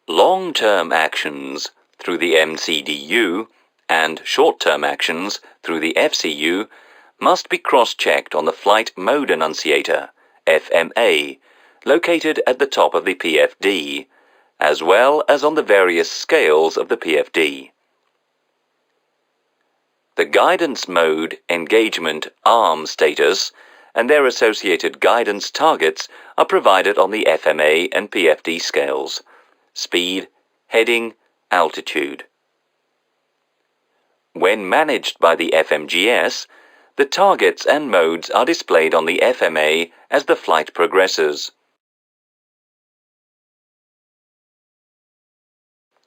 Long-term actions through the MCDU and short-term actions through the FCU must be cross-checked on the Flight Mode Annunciator, FMA, located at the top of the PFD, as well as on the various scales of the PFD. The guidance mode engagement arm status and their associated guidance targets are provided on the FMA and PFD scales: speed, heading, altitude. When managed by the FMGS, the targets and modes are displayed on the FMA as the flight progresses.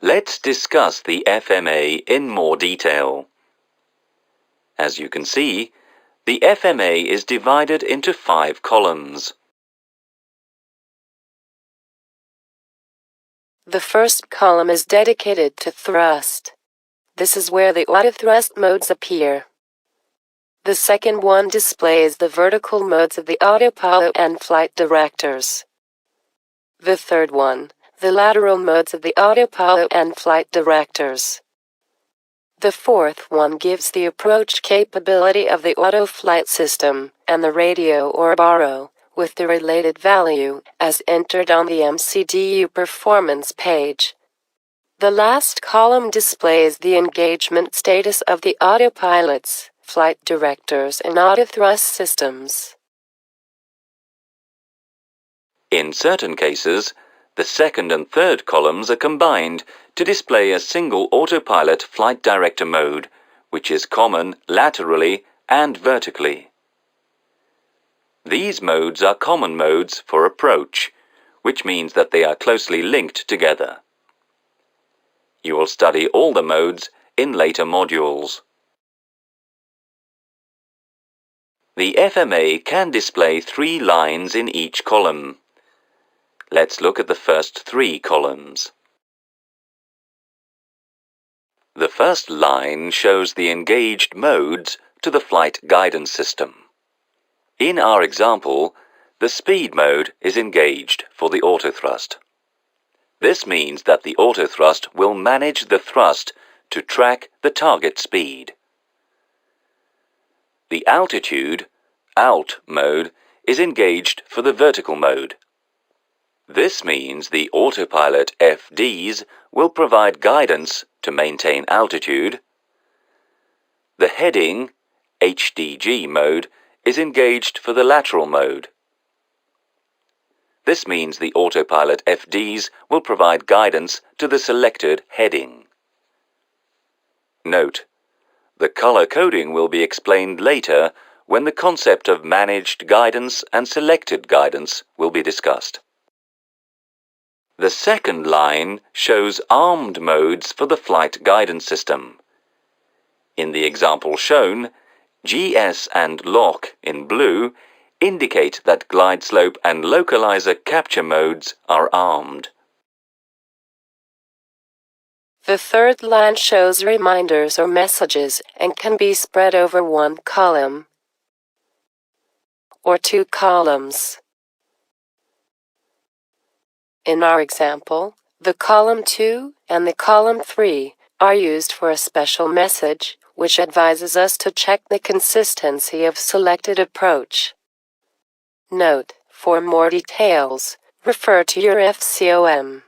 Let's discuss the FMA in more detail. As you can see, the FMA is divided into 5 columns. The first column is dedicated to thrust. This is where the auto-thrust modes appear. The second one displays the vertical modes of the autopilot and flight directors. The third one, the lateral modes of the autopilot and flight directors. The fourth one gives the approach capability of the Autoflight system and the radio or baro, with the related value, as entered on the MCDU performance page. The last column displays the engagement status of the autopilots, flight directors, and autothrust systems. In certain cases, the second and third columns are combined to display a single autopilot flight director mode, which is common laterally and vertically. These modes are common modes for approach, which means that they are closely linked together. You will study all the modes in later modules. The FMA can display 3 lines in each column. Let's look at the first 3 columns. The first line shows the engaged modes to the flight guidance system. In our example, the speed mode is engaged for the autothrust. This means that the autothrust will manage the thrust to track the target speed. The altitude, ALT mode, is engaged for the vertical mode. This means the autopilot FDs will provide guidance to maintain altitude. The heading, HDG mode, is engaged for the lateral mode. This means the autopilot FDs will provide guidance to the selected heading. Note: the color coding will be explained later when the concept of managed guidance and selected guidance will be discussed. The second line shows armed modes for the flight guidance system. In the example shown, GS and LOC in blue indicate that glide slope and localizer capture modes are armed. The third line shows reminders or messages and can be spread over 1 column or 2 columns. In our example, the column 2 and the column 3 are used for a special message, which advises us to check the consistency of selected approach. Note: for more details, refer to your FCOM.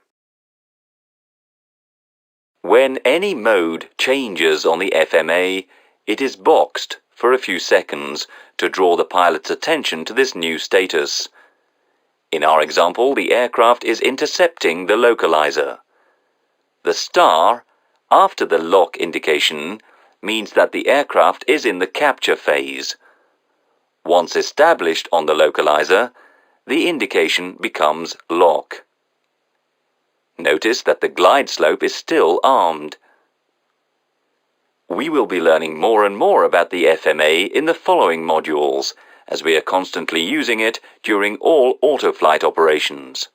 When any mode changes on the FMA, it is boxed for a few seconds to draw the pilot's attention to this new status. In our example, the aircraft is intercepting the localizer. The star, after the lock indication, means that the aircraft is in the capture phase. Once established on the localizer, the indication becomes lock. Notice that the glide slope is still armed. We will be learning more and more about the FMA in the following modules, as we are constantly using it during all autoflight operations.